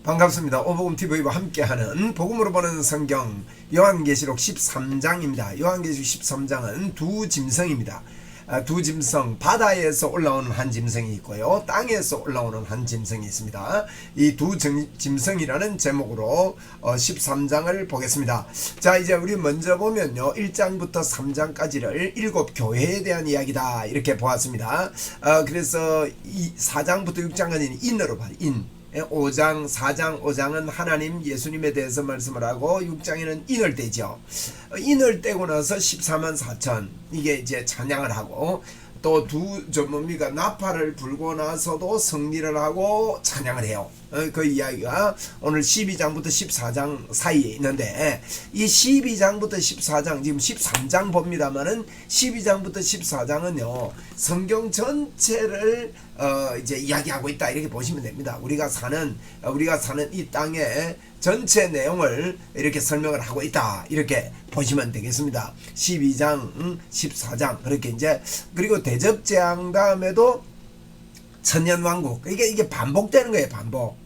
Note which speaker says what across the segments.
Speaker 1: 반갑습니다. 오복음TV와 함께하는 복음으로 보는 성경 요한계시록 13장입니다. 요한계시록 13장은 두 짐승입니다. 두 짐승, 바다에서 올라오는 한 짐승이 있고요, 땅에서 올라오는 한 짐승이 있습니다. 이 두 짐승이라는 제목으로 13장을 보겠습니다. 자, 이제 우리 먼저 보면요, 1장부터 3장까지를 7교회에 대한 이야기다 이렇게 보았습니다. 그래서 이 4장부터 6장까지는 인으로 봐요. 5장, 4장, 5장은 하나님, 예수님에 대해서 말씀을 하고 6장에는 인을 떼죠. 인을 떼고 나서 14만 4천 이게 이제 찬양을 하고, 또 뭡니까, 나팔을 불고 나서도 승리를 하고 찬양을 해요. 그 이야기가 오늘 12장부터 14장 사이에 있는데, 이 12장부터 14장, 지금 13장 봅니다만은 12장부터 14장은요, 성경 전체를 이제 이야기하고 있다 이렇게 보시면 됩니다. 우리가 사는 이 땅의 전체 내용을 이렇게 설명을 하고 있다 이렇게 보시면 되겠습니다. 12장, 14장 그렇게 이제, 그리고 대접재앙 다음에도 천년왕국, 이게 반복되는 거예요. 반복.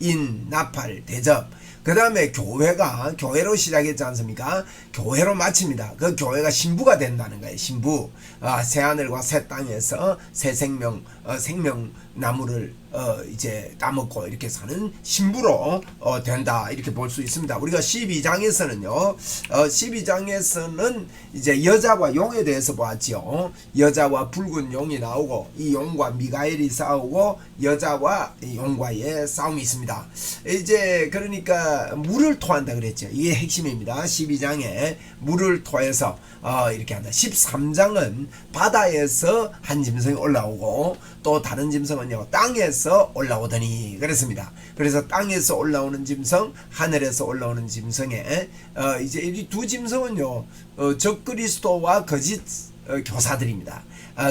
Speaker 1: 인, 나팔, 대접. 그 다음에 교회로 시작했지 않습니까? 교회로 마칩니다. 그 교회가 신부가 된다는 거예요. 신부. 새하늘과 새 땅에서 새 생명나무를 이제 따먹고 이렇게 사는 신부로 된다 이렇게 볼 수 있습니다. 우리가 12장에서는요, 12장에서는 이제 여자와 용에 대해서 보았죠. 여자와 붉은 용이 나오고, 이 용과 미가엘이 싸우고 여자와 용과의 싸움이 있습니다. 이제 그러니까 물을 토한다 그랬죠. 이게 핵심입니다. 12장에 물을 토해서 이렇게 한다. 13장은 바다에서 한 짐승이 올라오고, 또 다른 짐승은요, 땅에서 올라오더니 그랬습니다. 그래서 땅에서 올라오는 짐승, 하늘에서 올라오는 짐승에 이제 이 두 짐승은요, 적그리스도와 거짓 교사들입니다.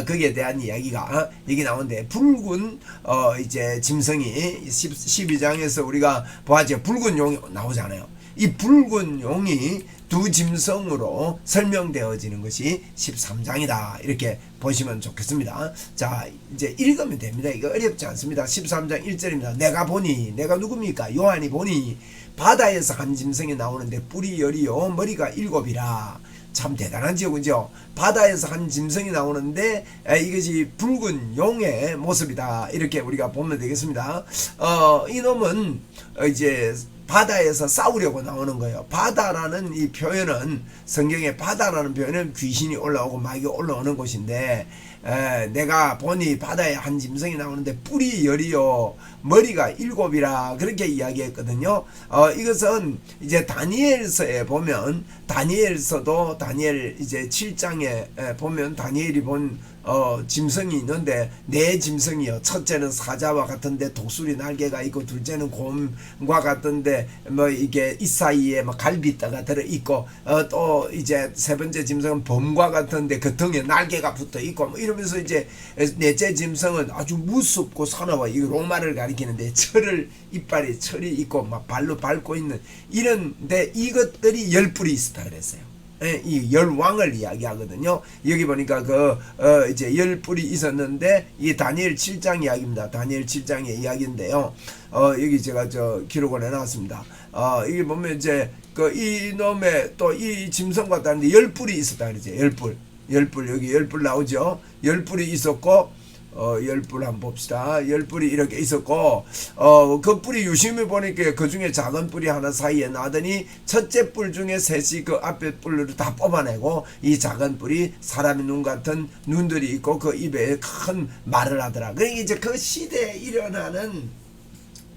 Speaker 1: 거기에 대한 이야기가 여기 나오는데, 붉은 이제 짐승이 12장에서 우리가 보았죠. 붉은 용이 나오잖아요. 이 붉은 용이 두 짐승으로 설명되어지는 것이 13장이다 이렇게 보시면 좋겠습니다. 자, 이제 읽으면 됩니다. 이거 어렵지 않습니다. 13장 1절입니다. 내가 보니, 내가 누굽니까? 요한이 보니 바다에서 한 짐승이 나오는데 뿔이 10이요 머리가 7이라. 참 대단하죠, 그죠? 바다에서 한 짐승이 나오는데 이것이 붉은 용의 모습이다 이렇게 우리가 보면 되겠습니다. 이놈은 이제 바다에서 싸우려고 나오는 거예요. 바다라는 이 표현은, 성경에 바다라는 표현은 귀신이 올라오고 마귀가 올라오는 곳인데, 내가 보니 바다에 한 짐승이 나오는데 뿔이 10이요 머리가 7이라 그렇게 이야기했거든요. 이것은 이제 다니엘서에 보면, 다니엘서도 다니엘 이제 7장에 보면 다니엘이 본 짐승이 있는데, 네 짐승이요. 첫째는 사자와 같은데 독수리 날개가 있고, 둘째는 곰과 같은데 뭐 이게 이 사이에 막 갈비뼈가 들어 있고, 또 이제 세 번째 짐승은 범과 같은데 그 등에 날개가 붙어 있고, 뭐 이러면서 이제 넷째 짐승은 아주 무섭고 사나워, 이 로마를 가리키는데 이빨에 철이 있고 막 발로 밟고 있는, 이런데 이것들이 10뿔이 있었다 그랬어요. 이 10왕을 이야기하거든요. 여기 보니까 이제 10뿔이 있었는데, 이 다니엘 7장 이야기입니다. 다니엘 7장의 이야기인데요. 여기 제가 기록을 해놨습니다. 여기 보면 이제 이놈의 또 이 짐승과 다른데 10뿔이 있었다 그러죠. 10뿔 여기 10뿔 나오죠. 10뿔이 있었고, 10뿔 한번 봅시다. 10뿔이 이렇게 있었고, 그 뿔이 유심히 보니까 그 중에 작은 뿔이 하나 사이에 나더니, 첫째 뿔 중에 셋이 그 앞에 뿔을 다 뽑아내고, 이 작은 뿔이 사람의 눈 같은 눈들이 있고, 그 입에 큰 말을 하더라. 그러니까 이제 그 시대에 일어나는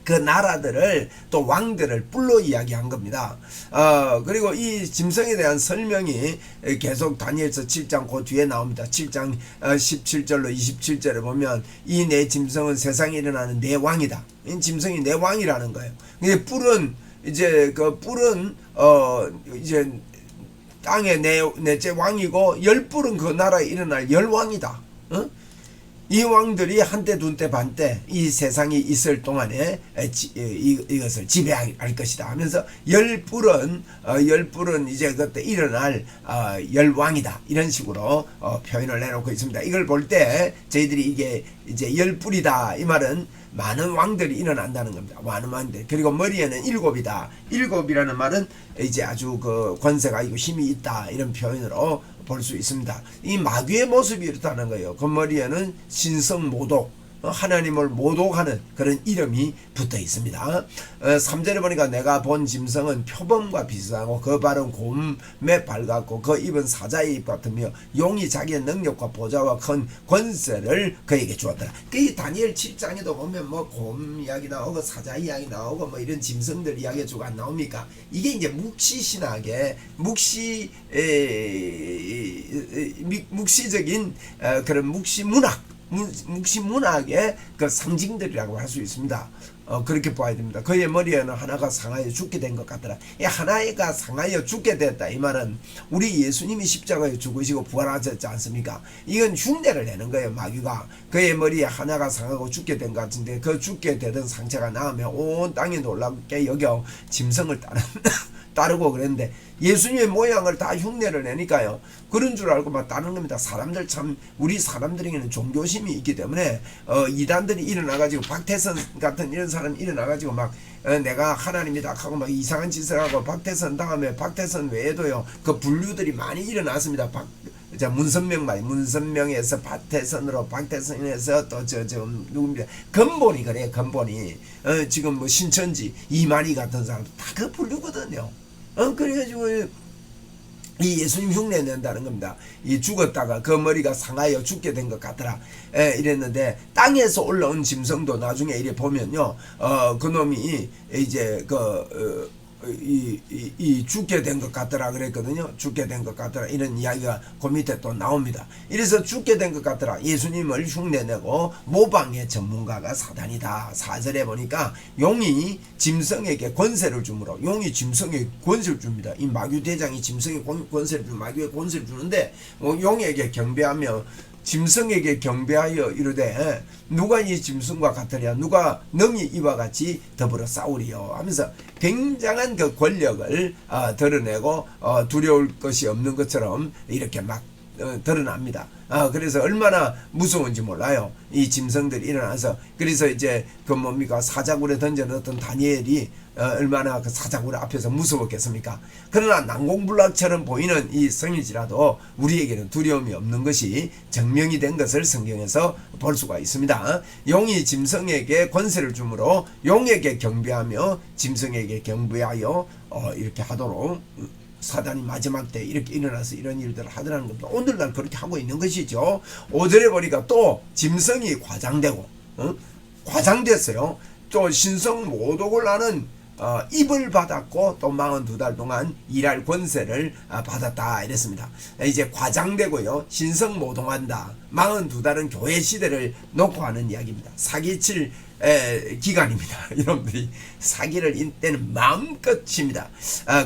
Speaker 1: 그 나라들을, 또 왕들을 뿔로 이야기한 겁니다. 그리고 이 짐승에 대한 설명이 계속 다니엘서 7장 그 뒤에 나옵니다. 7장 17절로 27절에 보면, 이 네 짐승은 세상에 일어나는 네 왕이다. 이 짐승이 네 왕이라는 거예요. 근데 뿔은 이제 이제 땅의 넷째 왕이고, 10뿔은 그 나라에 일어날 10왕이다. 이 왕들이 한때 둘때 반때 이 세상이 있을 동안에 이것을 지배할 것이다 하면서, 10뿔은 이제 그때 일어날 10왕이다 이런 식으로 표현을 해놓고 있습니다. 이걸 볼 때 저희들이 이게 이제 10뿔이다 이 말은 많은 왕들이 일어난다는 겁니다. 많은 왕들. 그리고 머리에는 일곱이다. 일곱이라는 말은 이제 아주 그 권세가 있고 힘이 있다 이런 표현으로 볼 수 있습니다. 이 마귀의 모습이 이렇다는 거예요. 그 머리에는 신성 모독, 하나님을 모독하는 그런 이름이 붙어 있습니다. 3절에 보니까 내가 본 짐승은 표범과 비슷하고 그 발은 곰에 발 같고 그 입은 사자의 입 같으며 용이 자기의 능력과 보좌와 큰 권세를 그에게 주었더라. 그 다니엘 7장에도 보면 뭐 곰 이야기 나오고 사자 이야기 나오고 뭐 이런 짐승들 이야기가 쭉 안 나옵니까? 이게 이제 묵시신학의 묵시적인 그런 묵시문학, 묵시문학의 그 상징들이라고 할 수 있습니다. 그렇게 봐야 됩니다. 그의 머리에는 하나가 상하여 죽게 된 것 같더라. 이 하나가 상하여 죽게 됐다. 이 말은 우리 예수님이 십자가에 죽으시고 부활하셨지 않습니까? 이건 흉내를 내는 거예요. 마귀가 그의 머리에 하나가 상하고 죽게 된 것 같은데 그 죽게 되던 상처가 나으면 온 땅이 놀랍게 여겨 짐승을 따르고 그랬는데 예수님의 모양을 다 흉내를 내니까요. 그런 줄 알고 막 따르는 겁니다. 사람들 참 우리 사람들에게는 종교심이 있기 때문에 이단들이 일어나가지고 박태선 같은 이런 사람이 일어나가지고 막 내가 하나님이다 하고 막 이상한 짓을 하고 박태선 다음에 박태선 외에도요 그 분류들이 많이 일어났습니다. 문선명에서 박태선에서 또 누굽니다. 근본이 그래요. 근본이 지금 뭐 신천지 이만희 같은 사람 다 그 분류거든요. 그래가지고 이 예수님 흉내 낸다는 겁니다. 이 죽었다가 그 머리가 상하여 죽게 된 것 같더라. 이랬는데 땅에서 올라온 짐승도 나중에 이래 보면요, 그 놈이 이제 죽게 된 것 같더라 그랬거든요. 죽게 된 것 같더라 이런 이야기가 그 밑에 또 나옵니다. 이래서 죽게 된 것 같더라. 예수님을 흉내내고 모방의 전문가가 사단이다. 4절에 보니까 용이 짐승에게 권세를 주므로 용이 짐승에게 권세를 줍니다. 이 마귀 대장이 짐승에 권세를 주는 마귀에 권세를 주는데 용에게 경배하며 짐승에게 경배하여 이르되 누가 이 짐승과 같으랴 누가 능히 이와 같이 더불어 싸우리요 하면서 굉장한 그 권력을 드러내고 두려울 것이 없는 것처럼 이렇게 막 드러납니다. 그래서 얼마나 무서운지 몰라요. 이 짐승들이 일어나서 그래서 이제 그 뭡니까 사자굴에 던져넣었던 다니엘이 얼마나 그 사자굴 앞에서 무서웠겠습니까? 그러나 난공불락처럼 보이는 이 성일지라도 우리에게는 두려움이 없는 것이 증명이 된 것을 성경에서 볼 수가 있습니다. 용이 짐승에게 권세를 주므로 용에게 경배하며 짐승에게 경배하여 이렇게 하도록 사단이 마지막 때 이렇게 일어나서 이런 일들을 하더라는 겁니다. 오늘날 그렇게 하고 있는 것이죠. 5절에 보니까 또 짐승이 과장되고 과장됐어요. 또 신성 모독을 하는 입을 받았고 또 42달 동안 일할 권세를 받았다 이랬습니다. 이제 과장되고요. 신성 모독한다. 42달은 교회 시대를 놓고 하는 이야기입니다. 사기칠 기간입니다. 여러분들이 사기를 이때는 마음껏입니다.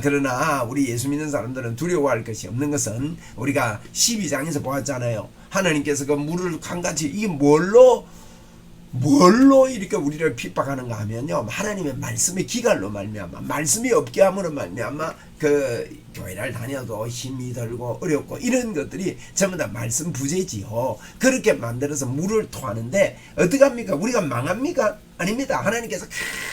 Speaker 1: 그러나 우리 예수 믿는 사람들은 두려워할 것이 없는 것은 우리가 12장에서 보았잖아요. 하나님께서 그 물을 강같이 이게 뭘로 이렇게 우리를 핍박하는가 하면요, 하나님의 말씀의 기갈로 말미암아 말씀이 없게 함으로 말미암아 그 교회를 다녀도 힘이 들고 어렵고 이런 것들이 전부 다 말씀 부재지요. 그렇게 만들어서 물을 토하는데 어떻게 합니까? 우리가 망합니까? 아닙니다. 하나님께서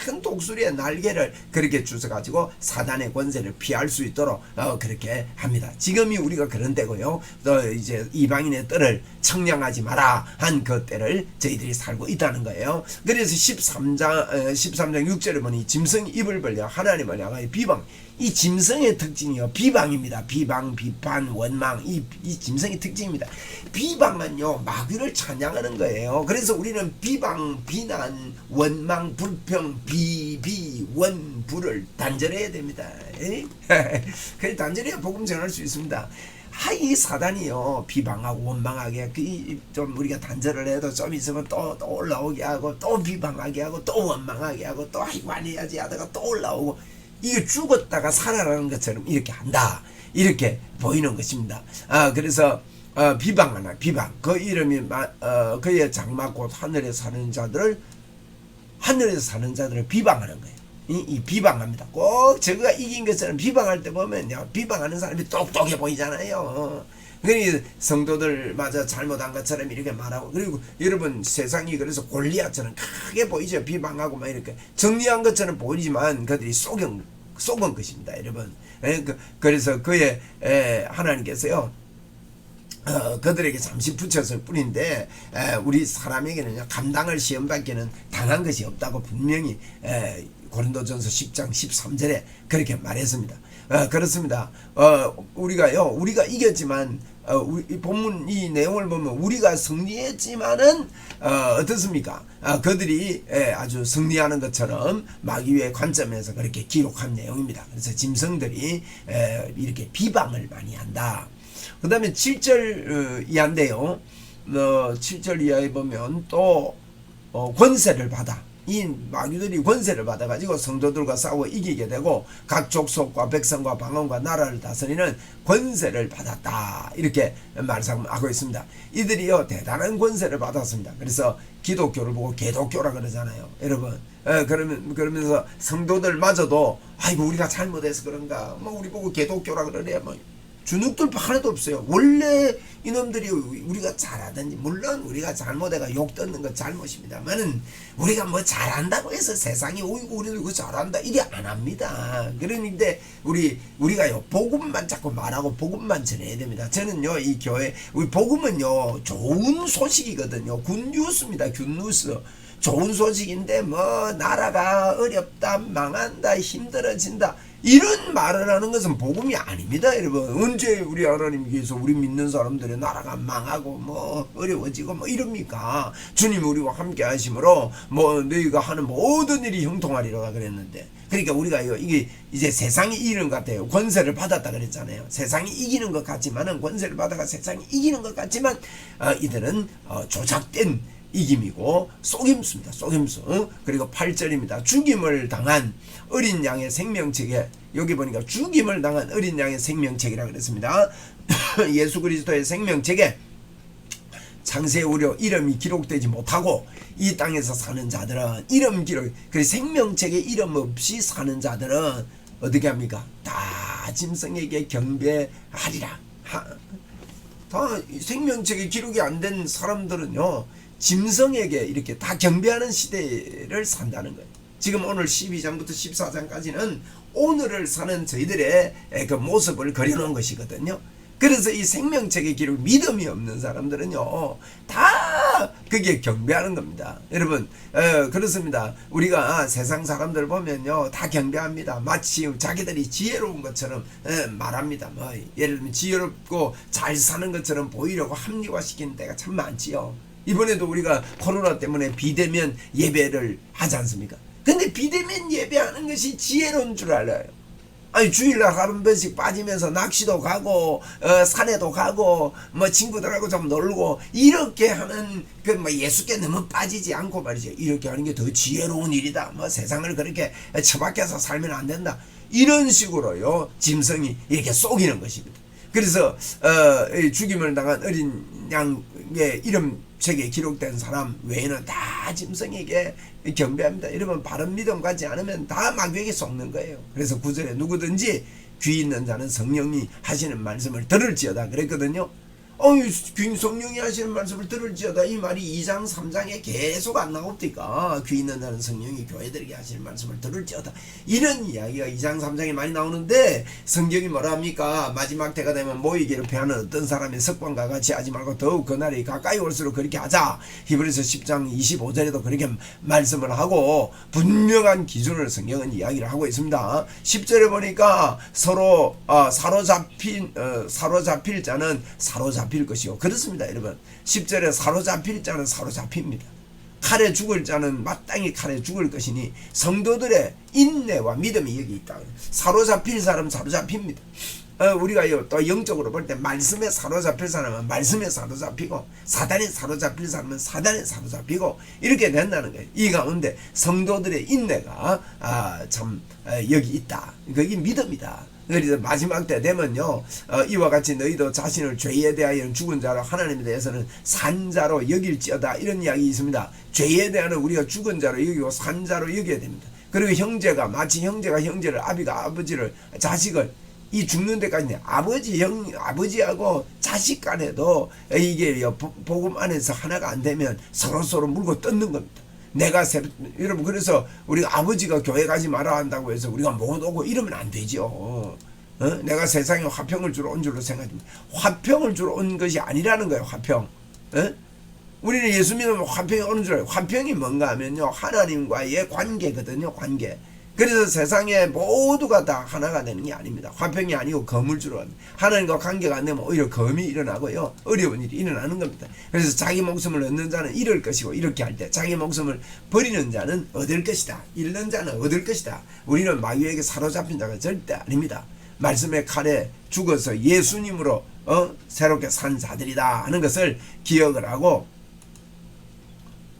Speaker 1: 큰 독수리의 날개를 그렇게 주셔가지고 사단의 권세를 피할 수 있도록 그렇게 합니다. 지금이 우리가 그런 때고요. 또 이제 이방인의 뜰을 청량하지 마라 한 그 때를 저희들이 살고 있다는 거예요. 그래서 13장 6절에 보니 짐승이 입을 벌려 하나님을 향하여 비방. 이 짐승의 특징이요, 비방입니다. 비방, 비판, 원망, 이 짐승의 특징입니다. 비방은요, 마귀를 찬양하는 거예요. 그래서 우리는 비방, 비난, 원망, 불평, 원, 불을 단절해야 됩니다. 그래 단절해야 복음 전할 수 있습니다. 이 사단이요, 비방하고 원망하게 좀 우리가 단절을 해도 좀 있으면 또 올라오게 하고 또 비방하게 하고 또 원망하게 하고 또 아이고 안 해야지 하다가 또 올라오고, 이게 죽었다가 살아나는 것처럼 이렇게 한다, 이렇게 보이는 것입니다. 그래서 비방하나 비방, 그 이름이 그의 장막 곧 하늘에서 사는 자들을 비방하는 거예요. 이 비방합니다. 꼭 저거가 이긴 것처럼 비방할 때 보면요, 비방하는 사람이 똑똑해 보이잖아요. 그러니 성도들마저 잘못한 것처럼 이렇게 말하고, 그리고 여러분 세상이 그래서 골리앗처럼 크게 보이죠. 비방하고 막 이렇게 정리한 것처럼 보이지만 그들이 속은 것입니다, 여러분. 그래서 그의 하나님께서요, 그들에게 잠시 붙였을 뿐인데 우리 사람에게는 감당할 시험밖에는 당한 것이 없다고 분명히 고린도전서 10장 13절에 그렇게 말했습니다. 그렇습니다. 우리가 이겼지만 이 본문 이 내용을 보면 우리가 승리했지만은 어떻습니까? 그들이 아주 승리하는 것처럼 마귀의 관점에서 그렇게 기록한 내용입니다. 그래서 짐승들이 이렇게 비방을 많이 한다. 그 다음에 7절 이하인데요. 7절 이하에 보면 또 권세를 받아. 이 마귀들이 권세를 받아가지고 성도들과 싸워 이기게 되고 각 족속과 백성과 방언과 나라를 다스리는 권세를 받았다. 이렇게 말씀하고 있습니다. 이들이요 대단한 권세를 받았습니다. 그래서 기독교를 보고 개독교라 그러잖아요, 여러분. 그러면서 성도들마저도 아이고 우리가 잘못해서 그런가, 뭐 우리 보고 개독교라 그러네, 뭐 주눅들 하나도 없어요. 원래 이놈들이 우리가 잘하든지, 물론 우리가 잘못해가 욕 듣는 건 잘못입니다만은 우리가 뭐 잘한다고 해서 세상이 오이고 우리도 그거 잘한다 이래 안 합니다. 그런데 우리가요 복음만 자꾸 말하고 복음만 전해야 됩니다. 저는요 이 교회 우리 복음은요 좋은 소식이거든요. 굿뉴스입니다. 굿뉴스. 좋은 소식인데 뭐 나라가 어렵다, 망한다, 힘들어진다 이런 말을 하는 것은 복음이 아닙니다, 여러분. 언제 우리 하나님께서 우리 믿는 사람들의 나라가 망하고 뭐 어려워지고 뭐 이럽니까? 주님 우리와 함께 하심으로 뭐 너희가 하는 모든 일이 형통하리라 그랬는데, 그러니까 우리가요 이게 이제 세상이 이기는 것 같아요. 권세를 받았다 그랬잖아요. 세상이 이기는 것 같지만은, 권세를 받아가 세상이 이기는 것 같지만 이들은 조작된 이김이고 속임수입니다. 속임수. 그리고 8절입니다. 죽임을 당한 어린 양의 생명책에, 여기 보니까 죽임을 당한 어린 양의 생명책이라고 그랬습니다. 예수 그리스도의 생명책에 창세 우려 이름이 기록되지 못하고 이 땅에서 사는 자들은 이름 기록, 그 생명책에 이름 없이 사는 자들은 어떻게 합니까? 다 짐승에게 경배하리라. 다 생명책에 기록이 안 된 사람들은요 짐승에게 이렇게 다 경배하는 시대를 산다는 거예요. 지금 오늘 12장부터 14장까지는 오늘을 사는 저희들의 그 모습을 그려놓은 것이거든요. 그래서 이 생명책의 기록, 믿음이 없는 사람들은요 다 그게 경배하는 겁니다. 여러분 그렇습니다. 우리가 세상 사람들 보면요 다 경배합니다. 마치 자기들이 지혜로운 것처럼 말합니다. 뭐 예를 들면 지혜롭고 잘 사는 것처럼 보이려고 합리화시키는 때가 참 많지요. 이번에도 우리가 코로나 때문에 비대면 예배를 하지 않습니까? 근데 비대면 예배하는 것이 지혜로운 줄 알아요. 아니 주일날 한 번씩 빠지면서 낚시도 가고 산에도 가고 뭐 친구들하고 좀 놀고 이렇게 하는 그 뭐 예수께 너무 빠지지 않고 말이죠. 이렇게 하는 게 더 지혜로운 일이다. 뭐 세상을 그렇게 처박혀서 살면 안 된다. 이런 식으로요 짐승이 이렇게 속이는 것입니다. 그래서 죽임을 당한 어린 양의 이름 책에 기록된 사람 외에는 다 짐승에게 경배합니다. 여러분 바른 믿음 가지 않으면 다 마귀에게 속는 거예요. 그래서 9절에 누구든지 귀 있는 자는 성령이 하시는 말씀을 들을지어다 그랬거든요. 귀 성령이 하시는 말씀을 들을지어다 이 말이 2장 3장에 계속 안 나옵니까? 귀 있는 자는 성령이 교회들에게 하시는 말씀을 들을지어다 이런 이야기가 2장 3장에 많이 나오는데 성경이 뭐라 합니까? 마지막 때가 되면 모이기를 패하는 어떤 사람의 습관과 같이 하지 말고 더욱 그날이 가까이 올수록 그렇게 하자. 히브리서 10장 25절에도 그렇게 말씀을 하고 분명한 기준을 성경은 이야기를 하고 있습니다. 10절에 보니까 서로 사로잡힐 자는 사로잡힐 것이요. 그렇습니다, 여러분. 10절에 사로잡힐 자는 사로잡힙니다. 칼에 죽을 자는 마땅히 칼에 죽을 것이니 성도들의 인내와 믿음이 여기 있다. 사로잡힐 사람 사로잡힙니다. 우리가 또 영적으로 볼 때 말씀에 사로잡힐 사람은 말씀에 사로잡히고 사단에 사로잡힐 사람은 사단에 사로잡히고 이렇게 된다는 거예요. 이 가운데 성도들의 인내가 참 여기 있다. 그게 믿음이다. 그래서 마지막 때 되면요 이와 같이 너희도 자신을 죄에 대하여는 죽은 자로 하나님에 대해서는 산 자로 여길지어다 이런 이야기 있습니다. 죄에 대하여는 우리가 죽은 자로 여기고 산 자로 여겨야 됩니다. 그리고 형제가 마치 형제가 형제를, 아비가 아버지를, 자식을 이 죽는 데까지 아버지하고 자식 간에도 이게 복음 안에서 하나가 안 되면 서로 물고 뜯는 겁니다. 여러분, 그래서 우리가 아버지가 교회 가지 말아 한다고 해서 우리가 못 오고 이러면 안 되죠. 내가 세상에 화평을 주러 온 줄로 생각합니다. 화평을 주러 온 것이 아니라는 거예요. 화평. 우리는 예수 믿으면 화평이 오는 줄 알아요. 화평이 뭔가 하면요, 하나님과의 관계거든요. 관계. 그래서 세상에 모두가 다 하나가 되는 게 아닙니다. 화평이 아니고 검을 주러 합니다. 하나님과 관계가 안 되면 오히려 검이 일어나고요, 어려운 일이 일어나는 겁니다. 그래서 자기 목숨을 얻는 자는 잃을 것이고, 이렇게 할 때 자기 목숨을 버리는 자는 얻을 것이다. 잃는 자는 얻을 것이다. 우리는 마귀에게 사로잡힌 자가 절대 아닙니다. 말씀의 칼에 죽어서 예수님으로 새롭게 산 자들이다 하는 것을 기억을 하고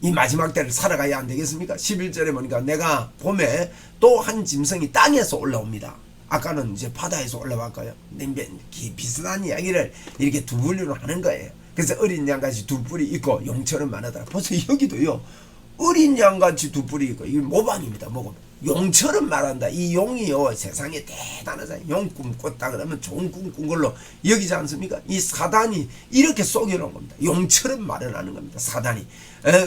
Speaker 1: 이 마지막 때를 살아가야 안 되겠습니까? 11절에 보니까 내가 봄에 또 한 짐승이 땅에서 올라옵니다. 아까는 이제 바다에서 올라왔고요. 비슷한 이야기를 이렇게 두 분류로 하는 거예요. 그래서 어린 양같이 두 뿔이 있고 용처럼 많으더라. 벌써 여기도요, 어린 양같이 두 뿔이 있고, 이게 모방입니다. 용처럼 말한다. 이 용이요, 세상에 대단하잖아요. 용 꿈꿨다 그러면 좋은 꿈 꾼 걸로 여기지 않습니까? 이 사단이 이렇게 속여놓은 겁니다. 용처럼 말을 하는 겁니다. 사단이.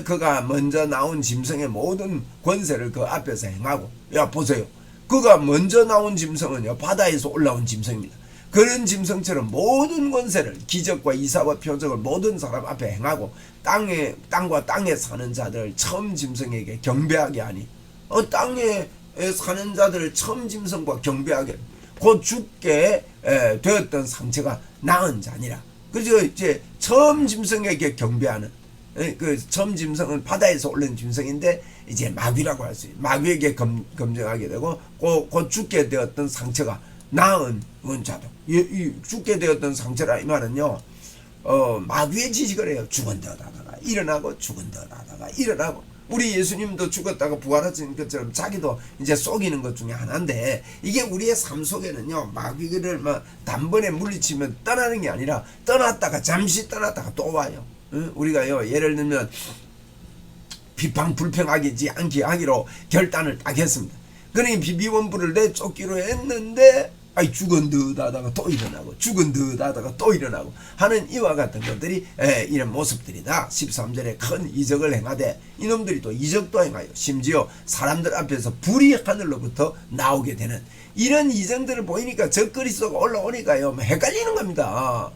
Speaker 1: 그가 먼저 나온 짐승의 모든 권세를 그 앞에서 행하고, 야 보세요, 그가 먼저 나온 짐승은요, 바다에서 올라온 짐승입니다. 그런 짐승처럼 모든 권세를, 기적과 이사와 표적을 모든 사람 앞에 행하고, 땅과 땅에 사는 자들 처음 짐승에게 경배하게 하니, 땅에 사는 자들을 처음 짐승과 경배하게, 곧 죽게 되었던 상처가 나은 자니라. 그래서 이제 처음 짐승에게 경배하는, 그 처음 짐승은 바다에서 올라온 짐승인데 이제 마귀라고 할 수 있어요. 마귀에게 검증하게 되고, 곧 죽게 되었던 상처가 나은 자도. 이 죽게 되었던 상처라 이 말은요, 마귀의 지식을 해요. 죽은 듯 하다가 일어나고, 죽은 듯 하다가 일어나고. 우리 예수님도 죽었다가 부활하신 것처럼 자기도 이제 속이는 것 중에 하나인데, 이게 우리의 삶 속에는요, 마귀를 막 단번에 물리치면 떠나는 게 아니라 떠났다가 잠시 떠났다가 또 와요. 우리가요, 예를 들면 비방 불평하지 않게 하기로 결단을 딱 했습니다. 그러니 미원부를 내쫓기로 했는데 죽은 듯 하다가 또 일어나고, 죽은 듯 하다가 또 일어나고 하는 이와 같은 것들이 이런 모습들이다. 13절에 큰 이적을 행하되, 이놈들이 또 이적도 행하여 심지어 사람들 앞에서 불이 하늘로부터 나오게 되는 이런 이정들을 보이니까 적그리스도가 올라오니까요, 헷갈리는 겁니다.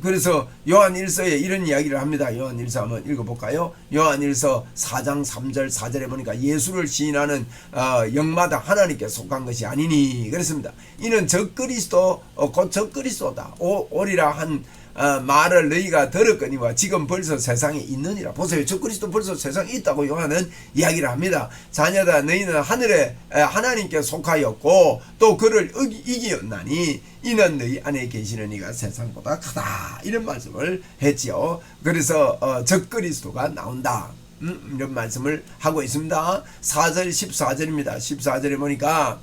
Speaker 1: 그래서 요한 1서에 이런 이야기를 합니다. 요한 1서 한번 읽어볼까요? 요한 1서 4장 3절 4절에 보니까 예수를 시인하는 영마다 하나님께 속한 것이 아니니 그랬습니다. 이는 적그리스도 곧 적그리스도다. 오리라 한 말을 너희가 들었거니와 지금 벌써 세상에 있느니라. 보세요, 적그리스도 벌써 세상에 있다고 요한은 이야기를 합니다. 자녀다, 너희는 하늘에 하나님께 속하였고 또 그를 이기었나니 이는 너희 안에 계시는 이가 세상보다 크다. 이런 말씀을 했지요. 그래서 적그리스도가 나온다, 이런 말씀을 하고 있습니다. 4절 14절입니다. 14절에 보니까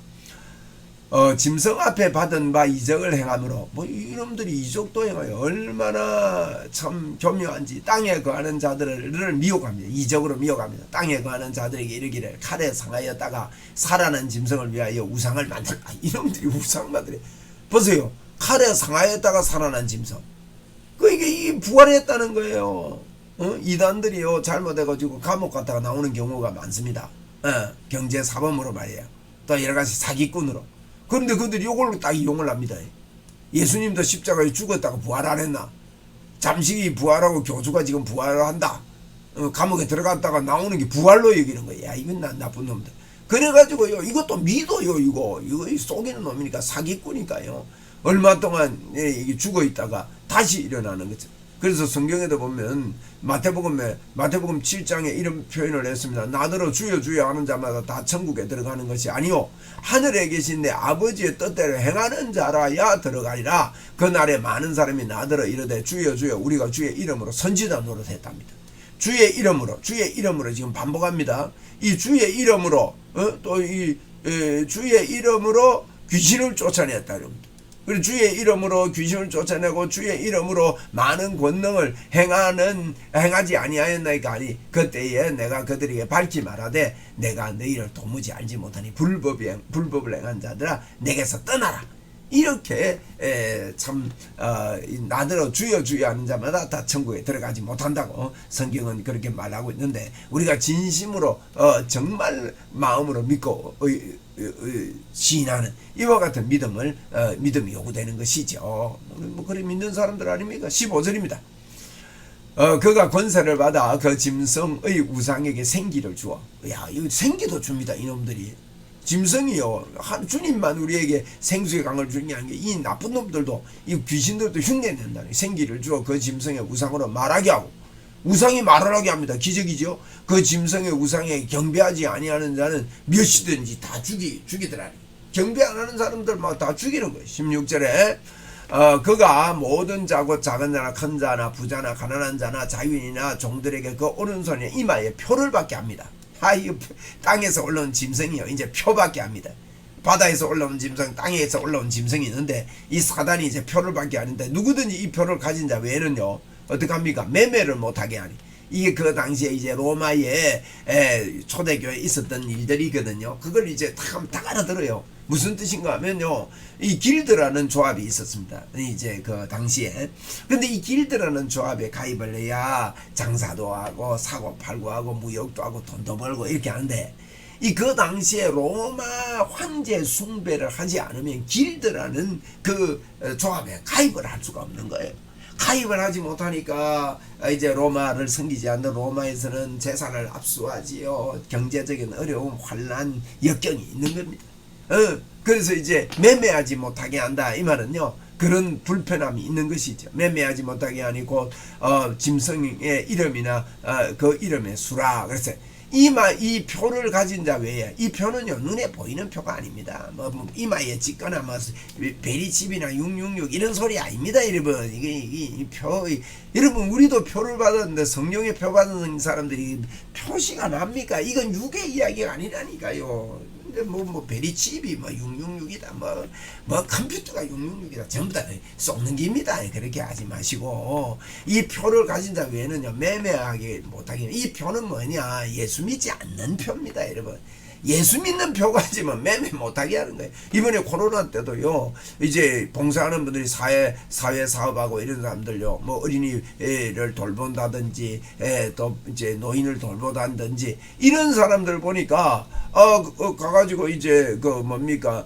Speaker 1: 짐승 앞에 받은 바 이적을 행함으로, 이놈들이 이적도 행하여 얼마나 참 교묘한지 땅에 거하는 자들을 미혹합니다. 이적으로 미혹합니다. 땅에 거하는 자들에게 이르기를 칼에 상하였다가 살아난 짐승을 위하여 우상을 만들라. 이놈들이 우상 만들어. 보세요, 칼에 상하였다가 살아난 짐승, 이게 부활했다는 거예요. 이단들이요, 잘못해가지고 감옥 갔다가 나오는 경우가 많습니다. 경제사범으로 말이에요. 또 여러가지 사기꾼으로. 그런데 그들이 이걸로 딱 이용을 합니다. 예수님도 십자가에 죽었다가 부활 안 했나? 잠시 부활하고 교주가 지금 부활을 한다. 감옥에 들어갔다가 나오는 게 부활로 여기는 거야. 야, 이건 나쁜 놈들. 그래가지고요, 이것도 믿어요. 이거 속이는 놈이니까, 사기꾼이니까요. 얼마 동안 이게 죽어 있다가 다시 일어나는 거죠. 그래서 성경에도 보면 마태복음 7장에 이런 표현을 했습니다. 나더러 주여 주여 하는 자마다 다 천국에 들어가는 것이 아니오, 하늘에 계신 내 아버지의 뜻대로 행하는 자라야 들어가리라. 그날에 많은 사람이 나더러 이르되 주여 주여 우리가 주의 이름으로 선지자 노릇했답니다. 주의 이름으로 지금 반복합니다. 이 주의 이름으로 주의 이름으로 귀신을 쫓아냈다. 그리고 주의 이름으로 귀신을 쫓아내고 주의 이름으로 많은 권능을 행하지 아니하였나이까 하니 그때에 내가 그들에게 밝히 말하되 내가 너희를 도무지 알지 못하니 불법을 행한 자들아 내게서 떠나라. 이렇게 참 나더러 주여 주여 하는 자마다 다 천국에 들어가지 못한다고 성경은 그렇게 말하고 있는데, 우리가 진심으로 정말 마음으로 믿고 시인하는 이와 같은 믿음을 믿음이 요구되는 것이죠. 뭐 그래 믿는 사람들 아닙니까? 15절입니다. 그가 권세를 받아 그 짐승의 우상에게 생기를 주어. 야, 이거 생기도 줍니다, 이놈들이. 짐승이요, 주님만 우리에게 생수의 강을 주는 게 아니라 이 나쁜 놈들도, 이 귀신들도 흉내낸다는, 생기를 주어 그 짐승의 우상으로 말하게 하고. 우상이 말을 하게 합니다. 기적이죠. 그 짐승의 우상에 경배하지 아니하는 자는 몇이든지 다 죽이더라니. 경배 안 하는 사람들 막 다 죽이는 거예요. 16절에 그가 모든 자고 작은 자나 큰 자나 부자나 가난한 자나 자유인이나 종들에게 그 오른손에 이마에 표를 받게 합니다. 이거 땅에서 올라온 짐승이요, 이제 표받게 합니다. 바다에서 올라온 짐승, 땅에서 올라온 짐승이 있는데, 이 사단이 이제 표를 받게 하는데, 누구든지 이 표를 가진 자 외에는요, 어떡합니까? 매매를 못하게 하니. 이게 그 당시에 이제 로마의 초대교회에 있었던 일들이거든요. 그걸 이제 다 알아들어요. 무슨 뜻인가 하면요, 이 길드라는 조합이 있었습니다. 이제 그 당시에. 근데 이 길드라는 조합에 가입을 해야 장사도 하고 사고 팔고 하고 무역도 하고 돈도 벌고 이렇게 하는데, 그 당시에 로마 황제 숭배를 하지 않으면 길드라는 그 조합에 가입을 할 수가 없는 거예요. 가입을 하지 못하니까 이제 로마를 섬기지 않는 로마에서는 재산을 압수하지요. 경제적인 어려움, 환난, 역경이 있는 겁니다. 그래서 이제 매매하지 못하게 한다, 이 말은요, 그런 불편함이 있는 것이죠. 매매하지 못하게 하니 곧 짐승의 이름이나 그 이름의 수라. 그래서 이 표를 가진 자 외에, 이 표는요, 눈에 보이는 표가 아닙니다. 뭐 이마에 찍거나 뭐 베리칩이나 666 이런 소리 아닙니다, 여러분. 이 표, 여러분, 우리도 표를 받았는데 성령의 표 받은 사람들이 표시가 납니까? 이건 육의 이야기가 아니라니까요. 근데 뭐 베리칩이 뭐 666이다, 뭐 컴퓨터가 666이다, 전부 다 썩는 겁니다. 그렇게 하지 마시고, 이 표를 가진 자 외에는요, 매매하게 못하게. 이 표는 뭐냐? 예수 믿지 않는 표입니다, 여러분. 예수 믿는 표 가지면 매매 못하게 하는 거예요. 이번에 코로나 때도요, 이제 봉사하는 분들이 사회 사업하고 이런 사람들요, 뭐 어린이를 돌본다든지, 또 이제 노인을 돌보다든지, 이런 사람들 보니까, 가가지고 이제 뭡니까,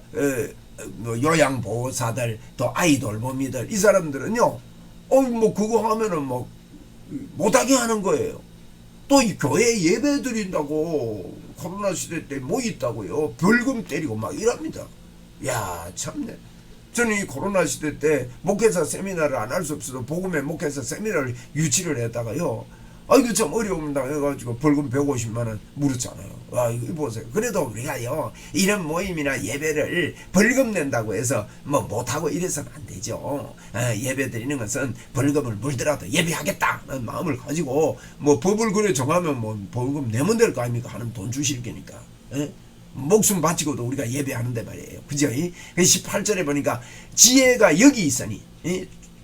Speaker 1: 뭐 요양보호사들, 또 아이 돌보미들, 이 사람들은요, 뭐 그거 하면은 뭐 못하게 하는 거예요. 또 이 교회 예배 드린다고 코로나 시대 때 뭐 있다고요, 벌금 때리고 막 이럽니다. 야, 참네. 저는 이 코로나 시대 때 목회자 세미나를 안 할 수 없어서 복음의 목회자 세미나를 유치를 했다가요, 이거 참 어려움 당해가지고 벌금 150만원 물었잖아요. 이거 보세요. 그래도 우리가요, 이런 모임이나 예배를 벌금 낸다고 해서 뭐 못하고 이래서는 안 되죠. 예배 드리는 것은 벌금을 물더라도 예배하겠다는 마음을 가지고, 뭐 법을 그래 정하면 뭐 벌금 내면 될 거 아닙니까? 하나님 돈 주실 거니까. 목숨 바치고도 우리가 예배하는데 말이에요. 그죠? 18절에 보니까 지혜가 여기 있으니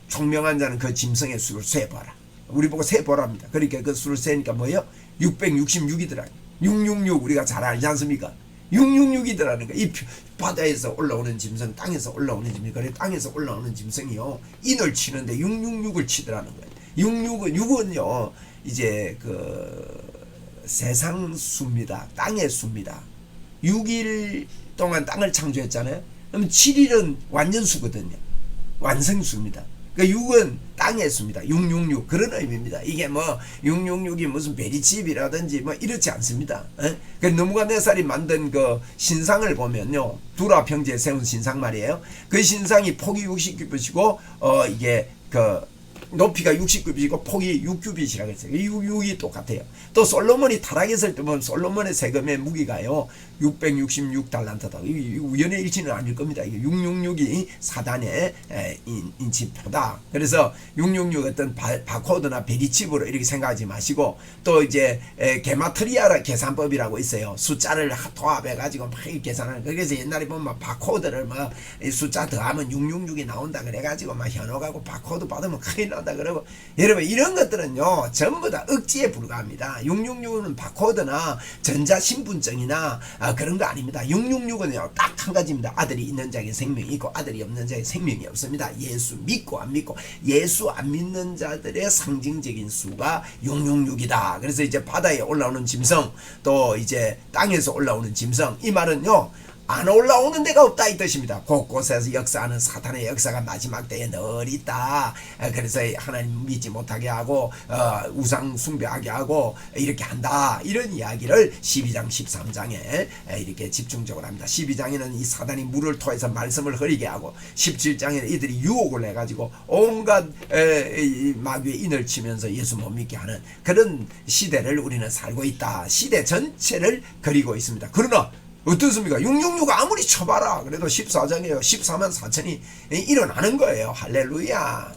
Speaker 1: 총명한 자는 그 짐승의 수를 세봐라. 우리 보고 세보랍니다. 그러니까 그 수를 세니까 뭐예요? 666이더라. 666 우리가 잘 알지 않습니까? 666이더라는 거. 이 바다에서 올라오는 짐승, 땅에서 올라오는 짐승, 그래 땅에서 올라오는 짐승이요, 인을 치는데 666을 치더라는 거예요. 6은요 이제 세상 수입니다. 땅의 수입니다. 6일 동안 땅을 창조했잖아요. 그럼 7일은 완전수거든요. 완성수입니다. 그러니까 6은 땅의 수입니다. 666 그런 의미입니다. 이게 뭐 666이 무슨 베리칩이라든지 뭐 이렇지 않습니다. 그 느부갓네살이 만든 그 신상을 보면요, 두라 평지에 세운 신상 말이에요. 그 신상이 폭이 60규빗이고 이게 높이가 60규빗이고 폭이 6규빗이라고 했어요. 6이 똑같아요. 또 솔로몬이 타락했을 때 보면 솔로몬의 세금의 무기가요 666달란트다. 우연의 일치는 아닐 겁니다. 666이 사단의 인치표다. 그래서 666 어떤 바코드나 베리칩으로 이렇게 생각하지 마시고, 또 이제 게마트리아 계산법이라고 있어요. 숫자를 도합해 가지고 막 계산하는. 그래서 옛날에 보면 바코드를 숫자 더하면 666이 나온다 그래 가지고 막 현혹하고 바코드 받으면 큰일 나. 불쌍하다 그러고, 여러분 이런 것들은요 전부 다 억지에 불과합니다. 666은 바코드나 전자신분증이나 그런 거 아닙니다. 666은요 딱 한 가지입니다. 아들이 있는 자에게 생명이 있고 아들이 없는 자에게 생명이 없습니다. 예수 믿고 안 믿고, 예수 안 믿는 자들의 상징적인 수가 666이다. 그래서 이제 바다에 올라오는 짐승, 또 이제 땅에서 올라오는 짐승, 이 말은요 안 올라오는 데가 없다 이 뜻입니다. 곳곳에서 역사하는 사탄의 역사가 마지막 때에 늘 있다. 그래서 하나님 믿지 못하게 하고 우상 숭배하게 하고 이렇게 한다. 이런 이야기를 12장 13장에 이렇게 집중적으로 합니다. 12장에는 이 사단이 물을 토해서 말씀을 흐리게 하고, 17장에는 이들이 유혹을 해가지고 온갖 마귀의 인을 치면서 예수 못 믿게 하는 그런 시대를 우리는 살고 있다. 시대 전체를 그리고 있습니다. 그러나 어떻습니까? 666 아무리 쳐봐라 그래도 14장이에요. 14만 4천이 일어나는 거예요. 할렐루야.